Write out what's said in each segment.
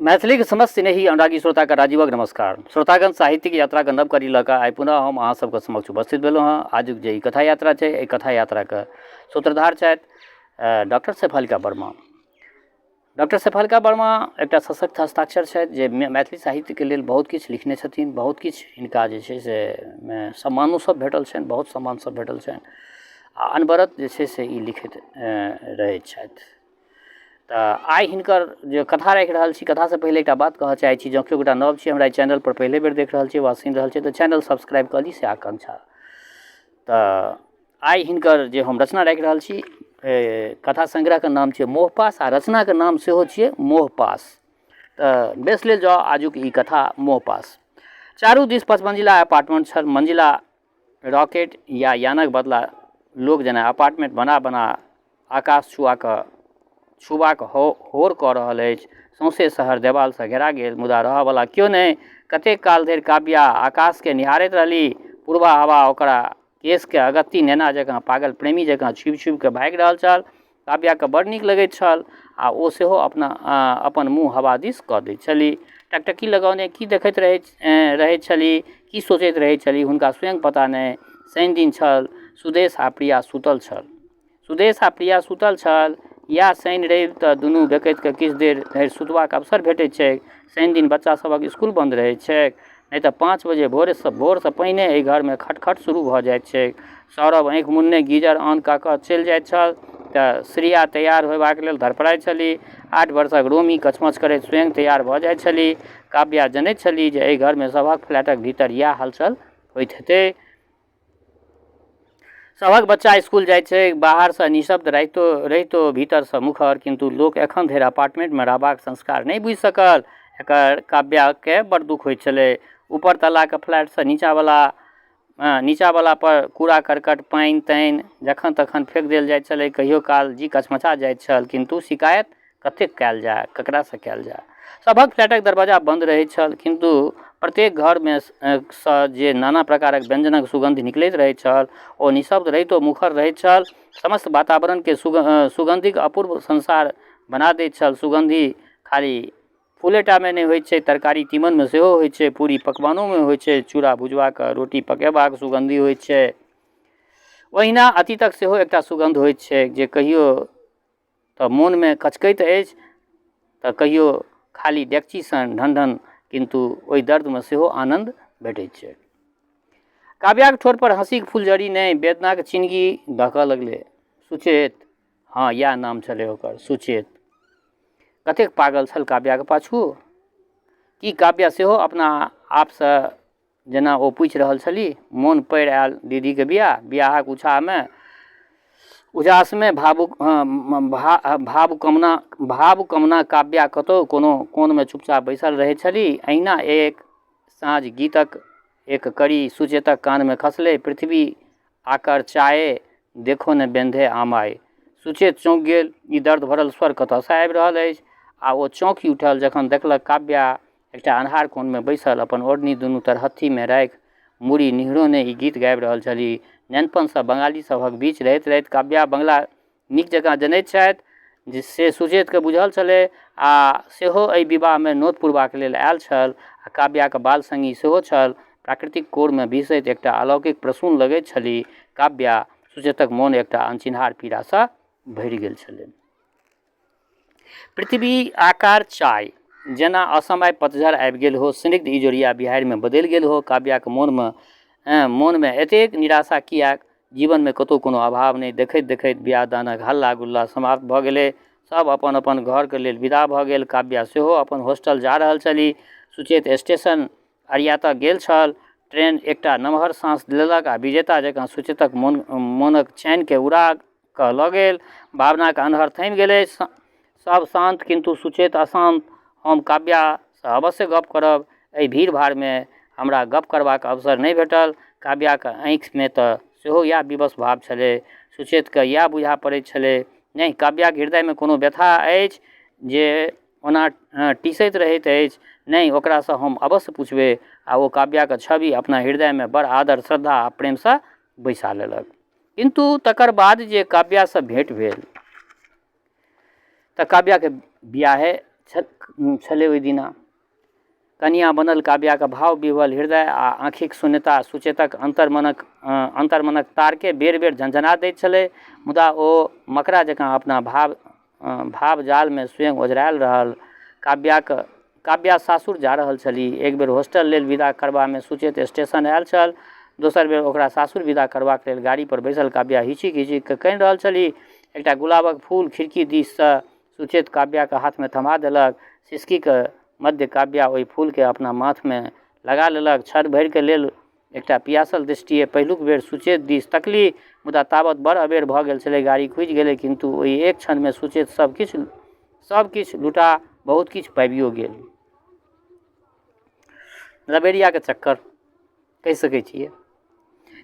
मैथिली समस्त स्नेही अनुरागी श्रोताके राजीवक नमस्कार। श्रोतागण साहित्यिक यात्रा के नव कड़ी लऽ कऽ आइ पुनः हम अहाँ सबके समक्ष उपस्थित भेलहुँ हँ। आजुक जे ई कथा यात्रा छै, एहि कथा यात्राके सूत्रधार छथि डॉक्टर शेफालिका वर्मा। डॉक्टर शेफालिका वर्मा एकटा सशक्त हस्ताक्षर छथि जे मैथिली साहित्यके लेल बहुत किछु लिखने छथिन। बहुत किछु हिनका जे छै से सम्मानो सब भेटल छनि, बहुत सम्मान सब भेटल छनि आ अनवरत जे छै से ई लिखैत रहैत छथि। तऽ आइ हिनकर जे कथा राखि रहल छी, कथासँ पहिले एकटा बात कहऽ चाहै छी, जँ केओ गोटा नव छी, हमरा एहि चैनल पर पहले बेर देख रहल छी वा सुनि रहल छी तऽ चैनल सब्सक्राइब कऽ ली से आकांक्षा। तऽ आइ हिनकर जे हम रचना राखि रहल छी, कथा संग्रहके नाम छियै मोहपाश आ रचनाके नाम सेहो छियै मोहपाश। तऽ बेस लेल जाउ आजुक ई कथा मोहपाश। चारू दिस 5 मंजिला अपार्टमेंट छल। मंजिला रॉकेट या यानक बदला लोक जेना अपार्टमेंट बना बना आकाश छुबाक होर कऽ रहल अछि। सौंसे शहर देवालसँ घेरा गेल, मुदा रहऽवला केओ नहि। कतेक काल धरि काव्या आकाशके निहारैत रहली। पूर्वा हवा ओकरा केशके अगत्ती नेना जकाँ पागल प्रेमी जकाँ छुपि छुपिकऽ भागि रहल छल। काव्याके बड़ नीक लगैत छल आ ओ सेहो अपन मुँह हवा दिस कऽ दैत छली। टकटकी लगौने की देखैत रहैत छली, की सोचैत रहैत छली, हुनका स्वयं पता नहि। शनि दिन छल, सुदेश आ प्रिया सुतल छल या शनि रवि तऽ दुनू बेकतिके किछु देर धरि सुतबाक अवसर भेटैत छै। शनि दिन बच्चा सभक स्कूल बन्द रहैत छै, नहि तऽ 5 बजे भोरसँ पहिने एहि घरमे खटखट शुरू भऽ जाइत छै। सौरभ आँखि मुन्ने गीजर ऑन कऽ कऽ चलि जाइत छल तऽ श्रिया तैयार होयबाक लेल धड़फड़ाइत छली। 8 वर्षक रोमी कचमच करैत स्वयं तैयार भऽ जाइत छली। काव्या जनैत छली जे एहि घरमे सभक फ्लैटक भीतर इएह हलचल होइत हेतै। सभक बच्चा स्कूल जाइत छै, बाहरसँ निशब्द रहितो भीतरसँ मुखर, किन्तु लोक एखन धरि अपार्टमेंटमे रहबाक संस्कार नहि बुझि सकल। एकर काव्याके बड़ दुख होइत छलै। ऊपर तल्लाके फ्लैटसँ नीचावला पर कूड़ा करकट पानि तानि जखन तखन फेंक देल जाइत छलै। कहियो काल जी कचमचा जाइत छल, किन्तु शिकायत कतेक कयल जाय, ककरासँ कयल जाय। सभक फ्लैटक दरवाजा बन्द रहैत छल, किन्तु प्रत्येक घरमे सँ जे नाना प्रकारक व्यञ्जनक सुगन्ध निकलैत रहैत छल ओ निशब्द रहितो मुखर रहैत छल। समस्त वातावरणके सुगन्धिक अपूर्व संसार बना दैत छल। सुगन्धि खाली फूलेटामे नहि होइत छै, तरकारी तीमनमे सेहो होइत छै, पूरी पकवानोमे होइत छै, चूड़ा भुजबाक, रोटी पकेबाक सुगन्धि होइत छै। ओहिना अतीतक सेहो एकटा सुगन्ध होइत छै जे कहियो तऽ मोनमे कचकैत अछि तऽ कहियो खाली डेगची सन ढनढन, किन्तु ओहि दर्दमे सेहो आनन्द भेटैत छै। काव्याक ठोर पर हँसीक फुलझड़ी नहि, वेदनाक चिन्हगी दहकऽ लगलै। सुचेत, हाँ इएह नाम छलै ओकर, सुचेत। कतेक पागल छल काव्याके पाछू। की काव्या सेहो अपना आपसँ जेना ओ पूछि रहल छली। मोन पड़ि आयल दीदीके बियाहक उजासमे भावुकमना काव्या कतहु कोनो कोनमे चुपचाप बैसल रहैत छली। अहिना एक साँझ गीतक एक कड़ी सुचेतक कानमे खसलै। पृथ्वी आकर चाहे देखो ने बेंधे आमाय। सुचेत चौंक गेल। ई दर्द भरल स्वर कतऽसँ आबि रहल अछि? आ ओ चौंकी उठल जखन देखलक काव्या एकटा अन्हार कोनमे बैसल अपन ओढ़नी दुनू तरहत्थीमे राखि मुड़ी निहुरोने ई गीत गाबि रहल छली। नेनपनसँ बंगाली सभक बीच रहैत रहैत काव्या बंगला नीक जकाँ जनैत छथि से सुचेतके बुझल छलै आ सेहो एहि विवाहमे नोत पुरबाक लेल आयल छल आ काव्याके बाल संगी सेहो छल। प्राकृतिक कोरमे भीसैत एकटा अलौकिक प्रसून लगैत छली। काव्या सुचेतक मोन एकटा अनचिन्हार पीड़ासँ भरि गेल छलै। पृथ्वी आकार चाय जेना असमय पतझड़ आबि गेल हो, स्निग्ध इजोरिया बिहारिमे बदलि गेल हो। काव्याके मोनमे एतेक निराशा किएक? जीवनमे कतहु कोनो अभाव नहि। देखैत देखैत बियाह दानक हल्ला गुल्ला समाप्त भऽ गेलै। सब अपन अपन घरके लेल विदा भऽ गेल। काव्या सेहो अपन होस्टल जा रहल छली। सुचेत स्टेशन अरियातक गेल छल। ट्रेन एकटा नमहर साँस लेलक आ विजेता जकाँ सुचेतक मोनक चैनके उड़ा कऽ लऽ गेल। भावनाके अन्हर थमि गेलै। सब शान्त, किन्तु सुचेत अशान्त। हम काव्यासँ अवश्य गप करब। एहि भीड़ भाड़मे हमरा गप करबाक अवसर नहि भेटल। काव्याके आँखिमे तऽ सेहो इएह विवश भाव छलै। सुचेतके इएह बुझा पड़ैत छलै। नहि, काव्याके हृदयमे कोनो व्यथा अछि जे ओना टीसैत रहैत अछि। नहि, ओकरासँ हम अवश्य पुछबै। आ ओ काव्याके छवि अपना हृदयमे बड़ आदर, श्रद्धा आ प्रेमसँ बैसा लेलक। किन्तु तकर बाद जे काव्यासँ भेँट भेल तऽ काव्याके बियाहे छलै ओहि दिना। कनिया बनल काव्याक भाव विह्वल हृदय आ आँखिक शून्यता सुचेतक अंतर्मनक तारके बेर बेर झंझना दैत छलै। मुदा ओ मकड़ा जकाँ अपना भाव जालमे स्वयं ओझरायल रहल। काव्या सासुर जा रहल छली। एक बेर हॉस्टल लेल विदा करबामे सुचेत स्टेशन आयल छल। दोसर बेर ओकरा सासुर विदा करबाक लेल गाड़ी पर बैसल काव्या हिचिक हिचिक कहि रहल छली। एकटा गुलाबक फूल खिड़की दिससँ सुचेत काव्याके हाथमे थमा देलक। सिसकीक मध्य काव्या ओहि फूलके अपना माथमे लगा लेलक। क्षण भरिके लेल एकटा पियासल दृष्टिए पहिलुक बेर सुचेत दिस तकली। मुदा ताबत बड़ अबेर भऽ गेल छलै। गाड़ी खुजि गेलै, किन्तु ओहि एक क्षणमे सुचेत सब किछु लुटा बहुत किछु पाबियो गेल। लबेरियाके चक्कर कहि सकै छियै।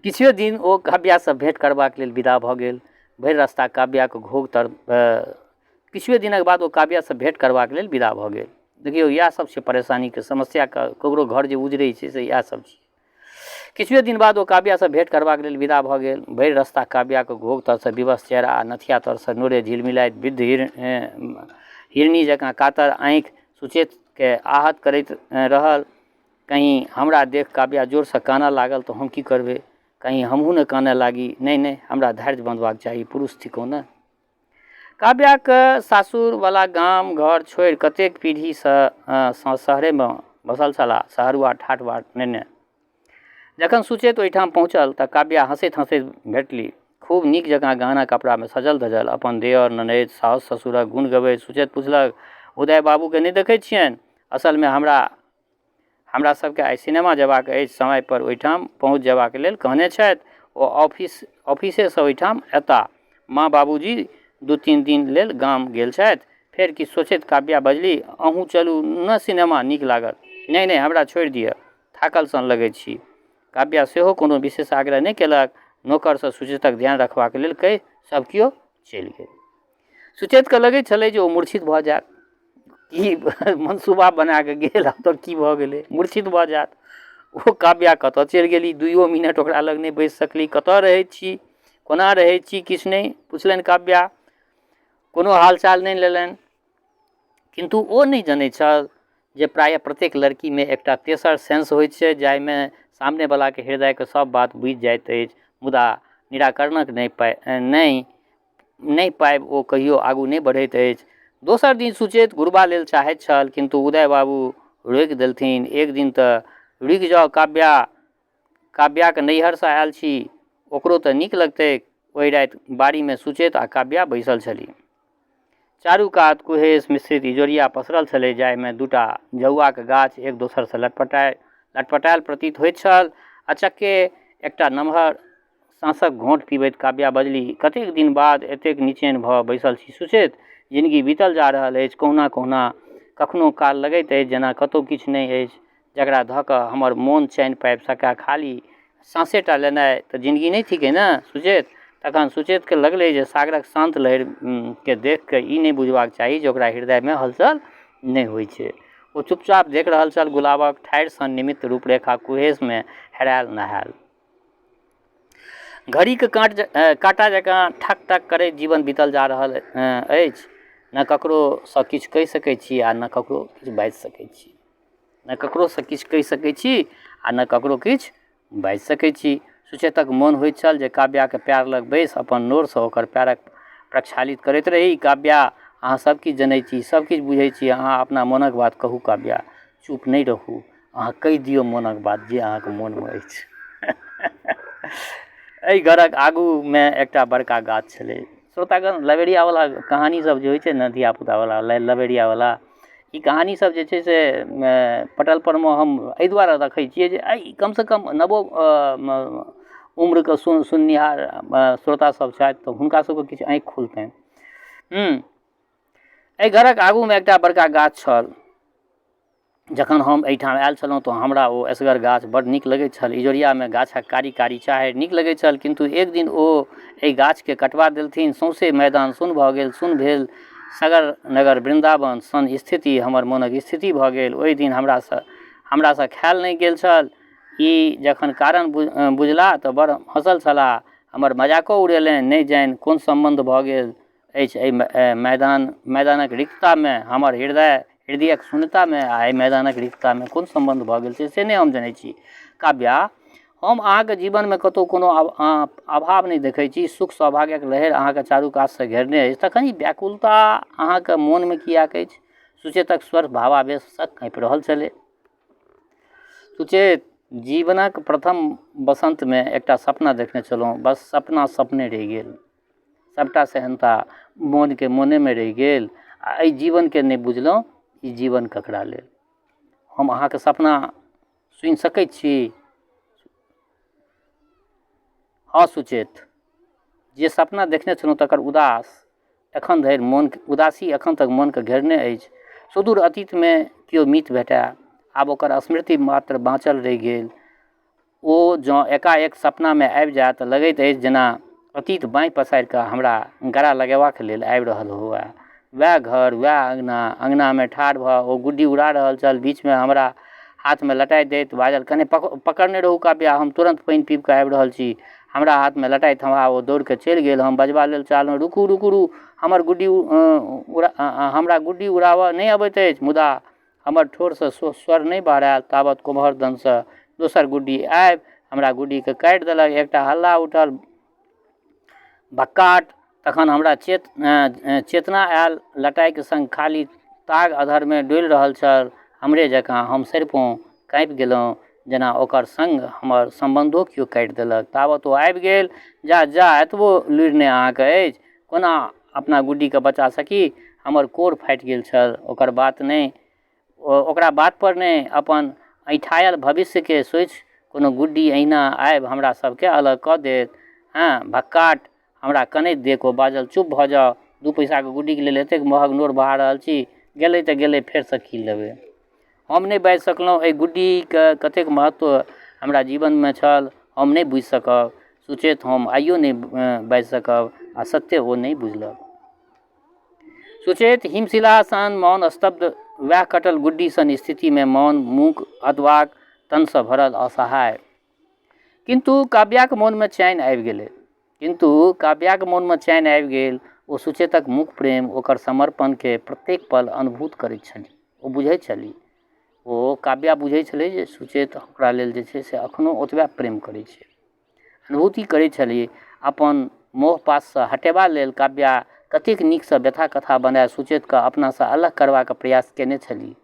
किछुए दिन ओ काव्यासँ भेँट करबाक लेल विदा भऽ गेल। भरि रास्ता काव्याके घोघ तर किछुए दिनक बाद ओ काव्यासँ भेँट करबाक लेल विदा भऽ गेल। देखियौ, इएह सब छै परेशानीके समस्या। ककरो घर जे उजरै छै से इएह सब छै। किछुए दिन बाद ओ काव्यासँ भेँट करबाक लेल विदा भऽ गेल। भरि रास्ता काव्याके घोघ तरसँ विवश चेहरा आ नथिया तरसँ नोरे झिलमिलाइत विद्ध हिरनी जकाँ कातर आँखि सुचेतके आहत करैत रहल। कहीं हमरा देख काव्या जोरसँ कानऽ लागल तऽ हम की करबै? कहीं हमहूँ ने कानऽ लागी? नहीं, हमरा धैर्य बंधबाक चाही, पुरुष थिकौं ने। काव्याके सासुरवला गाम घर छोड़ि कतेक पीढ़ीसँ शहरेमे बसल छलाह, शहरुआ ठाठ बाट नेने। जखन सुचेत ओहिठाम पहुँचल तऽ काव्या हँसैत हँसैत भेटली। खूब नीक जकाँ गहना कपड़ामे सजल धजल, अपन देवर ननैद साउस ससुरक गुण गबैत। सुचेत पुछलक, उदय बाबूके नहि देखै छियनि? असलमे हमरा सबके आइ सिनेमा जेबाक अछि। समय पर ओहिठाम पहुँच जेबाक लेल कहने छथि। ओ ऑफिसेसँ ओहिठाम एता। माँ बाबूजी 2-3 दिन लेल गाम गेल छथि। फेर कि सोचैत काव्या बजली, अहूँ चलू ने सिनेमा, नीक लागत। नहीं, हमरा छोड़ि दिअ, थाकल सन लगैत छी। काव्या सेहो कोनो विशेष आग्रह नहि केलक। नौकरसँ सुचेतक ध्यान रखबाक लेल कहि सब कियो चलि गेल। सुचेतके लगैत छलै जे ओ मूर्छित भऽ जायत। की मनसूबा बना कऽ गेल, आब तऽ की भऽ गेलै, मूर्छित भऽ जायत। ओ काव्या कतऽ चलि गेली? 2 मिनट ओकरा लग नहि बैस सकली। कतऽ रहै छी, कोना रहै छी, किछु नहि पुछलनि काव्या। कोनो हालचाल नहि लेलनि। किन्तु ओ नहि जनैत छल जे प्रायः प्रत्येक लड़कीमे एकटा तेसर सेंस होइत छै, जाहिमे सामनेवलाके हृदयके सब बात बुझि जाइत अछि। मुदा निराकरणक नहि पाबि ओ कहियो आगू नहि बढ़ैत अछि। दोसर दिन सुचेत घुरबा लेल चाहैत छल, किन्तु उदय बाबू रोकि देलथिन। एक दिन तऽ रुकि जाउ काव्याके नैहरसँ आयल छी, ओकरो तऽ नीक लगतै। ओहि राति बाड़ीमे सुचेत आ काव्या बैसल छली। चारू कात कुहेस मिश्रित इजोरिया पसरल छलै, जाहिमे 2टा जौआक गाछ एक दोसरसँ लटपटायल प्रतीत होइत छल। अचक्के एकटा नमहर साँसक घोंट पीबैत काव्या बजली, कतेक दिन बाद एतेक निचेन भऽ बैसल छी सुचेत? जिंदगी बीतल जा रहल अछि। कहुना कखनो काल लगैत अछि जेना कतहु किछु नहि अछि जकरा धऽ कऽ हमर मोन चैन पाबि सकै। खाली साँसेटा लेनाइ तऽ जिंदगी नहि थिकै ने सुचेत? तखन सुचेतके लगलै जे सागरक शांत लहरिके देख कऽ ई नहि बुझबाक चाही जे ओकरा हृदयमे हलचल नहि होइ छै। ओ चुपचाप देख रहल छल, गुलाबक ठाढ़ि सन निमित्त रूपरेखा कुहेसमे हेरायल नहायल। घड़ीके काँटा जकाँ ठक ठक करैत जीवन बीतल जा रहल अछि। न ककरोसँ किछु कहि सकैत छी आ न ककरो किछु बाजि सकैत छी। न ककरोसँ किछु कहि सकैत छी आ न ककरो किछु बाजि सकैत छी। सुचेतक मोन होइत छल जे काव्याके पैर लग बैस अपन नोरसँ ओकर पैरक प्रक्षालित करैत रही। काव्या, अहाँ सब किछु जनैत छी, सब किछु बुझैत छी, अहाँ अपना मोनक बात कहू। काव्या, चुप नहि रहू, अहाँ कहि दियौ मोनक बात जे अहाँके मोनमे अछि। एहि घरक आगूमे एकटा बड़का गाछ छलै। श्रोतागण, लबेरियावला कहानी सब जे होइ छै ने, धियापुतावला लबेरियावला, ई कहानी सब जे छै से पटल परमे हम एहि दुआरे रखै छियै जे एहि कमसँ कम नवो उम्रके सुननिहार श्रोता सब छथि तऽ हुनका सबके किछु आँखि खुलतनि। एहि घरक आगूमे एकटा बड़का गाछ छल। जखन हम एहिठाम आयल छलहुँ तऽ हमरा ओ असगर गाछ बड्ड नीक लगैत छल। इजोरियामे गाछक कारी कारी चाहरि नीक लगैत छल। किन्तु एक दिन ओ एहि गाछके कटवा देलथिन। सौंसे मैदान सुन भऽ गेल। सुन भेल सगर नगर वृन्दावन सन स्थिति हमर मोनक स्थिति भऽ गेल। ओहि दिन हमरासँ खायल नहि गेल छल। ई जखन कारण बुझला तऽ बड़ हँसल छलाह, हमर मजाको उड़ेलनि। नहि जानि कोन सम्बन्ध भऽ गेल अछि एहि मैदानक रिक्ततामे। हमर हृदय हृदयक शून्यतामे आ एहि मैदानक रिक्ततामे कोन सम्बन्ध भऽ गेल छै से नहि हम जनै छी। काव्या, हम अहाँके जीवनमे कतहु कोनो अभाव नहि देखै छी। सुख सौभाग्यक लहर अहाँके चारू कातसँ घेरने अछि, तखन ई व्याकुलता अहाँके मोनमे किएक अछि? सुचेतक स्वर भावावेशसँ काँपि रहल छलै। सुचेत, जीवनक प्रथम बसंतमे एकटा सपना देखने छलहुँ, बस सपना सपने रहि गेल। सबटा सेहनता मोनके मोनेमे रहि गेल आ एहि जीवनके नहि बुझलहुँ ई जीवन ककरा लेल। हम अहाँके सपना सुनि सकैत छी? हाँ सुचेत, जे सपना देखने छलहुँ तकर एखन धरि उदासी एखन तक मोनके घेरने अछि। सुदूर अतीतमे केओ मित्र भेटय, आब ओकर स्मृति मात्र बाँचल रहि गेल। ओ जँ एकाएक सपनामे आबि जाय तऽ लगैत अछि जेना अतीत बाँहि पसारि कऽ हमरा गला लगेबाक लेल आबि रहल हुए। वएह घर, वएह अङ्गनामे ठाढ़ भऽ ओ गुड्डी उड़ा रहल छल। बीचमे हमरा हाथमे लटाइ दैत बाजल, कने पकड़ने रहू काव्या, हम तुरन्त पानि पीब कऽ आबि रहल छी। हमरा हाथमे लटाइ थमा ओ दौड़ कऽ चलि गेल। हम बजबा लेल चाहलहुँ, रुकू रुकू रुकू, हमरा गुड्डी उड़ाबऽ नहि अबैत अछि, मुदा हमर ठोरसँ स्वर नहि बाहर ताबत कुम्हर दनसँ दोसर गुड्डी आबि हमरा गुड्डीके काटि देलक। एकटा हल्ला उठल, भक्काट। तखन हमरा चेतना आयल। लटाइके संग खाली ताग अधरमे डोलि रहल छल। हमरे जकाँ हम सरिपौं काँपि गेलहुँ, जेना ओकर संग हमर सम्बन्धो केओ काटि देलक। ताबत ओ आबि गेल। जा एतबो लुरि नहि अहाँके अछि, कोना अपना गुड्डीके बचा सकी? हमर कोर फाटि गेल छल। ओकरा बात पर नहि, अपन ऐठायल भविष्यके सोचि कोनो गुड्डी अहिना आबि हमरा सबके अलग कऽ देत। हाँ भक्काट, हमरा कनैत देख ओ बाजल, चुप भऽ जाउ, 2 पैसाके गुड्डीके लेल एतेक महग नोर बहा रहल छी, गेलै तऽ गेलै, फेरसँ की लेबै? हम नहि बाजि सकलहुँ। एहि गुड्डीके कतेक महत्व हमरा जीवनमे छल हम नहि बुझि सकब। सुचेत, हम आइयो नहि बाजि सकब आ सत्य ओ नहि बुझलक। सुचेत, हिमशिला सन मौन स्तब्ध, वएह कटल गुड्डी सन स्थितिमे मौन, मूक, अधवाक, तनसँ भरल, असहाय। किन्तु काव्याक मोनमे चैन आबि गेल। ओ सुचेतक मुख प्रेम, ओकर समर्पणके प्रत्येक पल अनुभूत करैत छली। ओ बुझैत छली, ओ काव्या बुझैत छलै जे सुचेत ओकरा लेल जे छै से एखनो ओतबे प्रेम करैत छै। अनुभूति करैत छली। अपन मोह पाशसँ हटेबा लेल काव्या कतेक नीकसँ व्यथा कथा बनाए सुचेतके अपनासँ अलग करबाक प्रयास केने छली।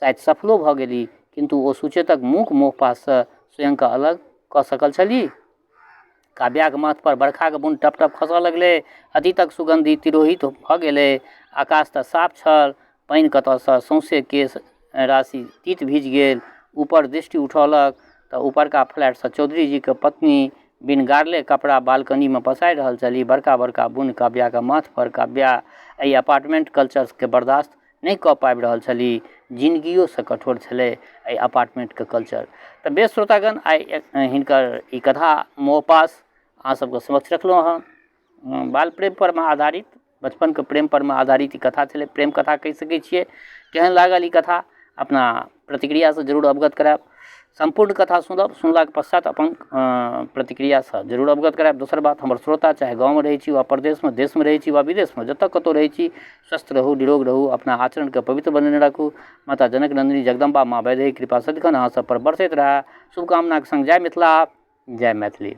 शायद सफलो भऽ गेली, किन्तु ओ सुचेतक मूक मोह पाशसँ स्वयंके अलग कऽ सकल छली। काव्याक माथ पर बरखाके बूंद टप टप खसऽ लगलै। अतीतक सुगंधि तिरोहित भऽ गेलै। आकाश तऽ साफ छल, पानि कतऽसँ, सौंसे केश राशि तीत भीज गेल। ऊपर दृष्टि उठौलक तऽ ऊपरका फ्लैटसँ चौधरी जीके पत्नी बिन गाड़ले कपड़ा बालकनीमे पसारि रहल छली। बड़का बड़का बूंद काव्याके माथ पर। काव्या एहि अपार्टमेंट कल्चरके बर्दाश्त नहि कऽ पाबि रहल छली। जिंदगियोसँ कठोर छलै एहि अपार्टमेंटके कल्चर। तऽ बेस श्रोतागण, आइ हिनकर ई कथा मोहपाश अहाँ सबके समक्ष रखलहुँ हँ। बाल प्रेम परमे आधारित, बचपनके प्रेम परमे आधारित ई कथा छलै, प्रेम कथा कहि सकै छियै। केहन लागल ई कथा अपना प्रतिक्रियासँ जरूर अवगत करायब। संपूर्ण कथा सुनलाक पश्चात अपन प्रतिक्रियासँ जरूर अवगत करायब। दोसर बात, हमर श्रोता चाहे गाँवमे रहै छी वा परदेशमे, देशमे रहै छी वा विदेशमे, जतऽ कतौ रहै छी, स्वस्थ रहू, निरोग रहू, अपना आचरणके पवित्र बनेने राखू। माता जनक नंदिनी जगदम्बा माँ वैदेही कृपा सदिखन अहाँ सब पर बरसैत रहै। शुभकामनाक संग जय मिथिला, जय मैथिली।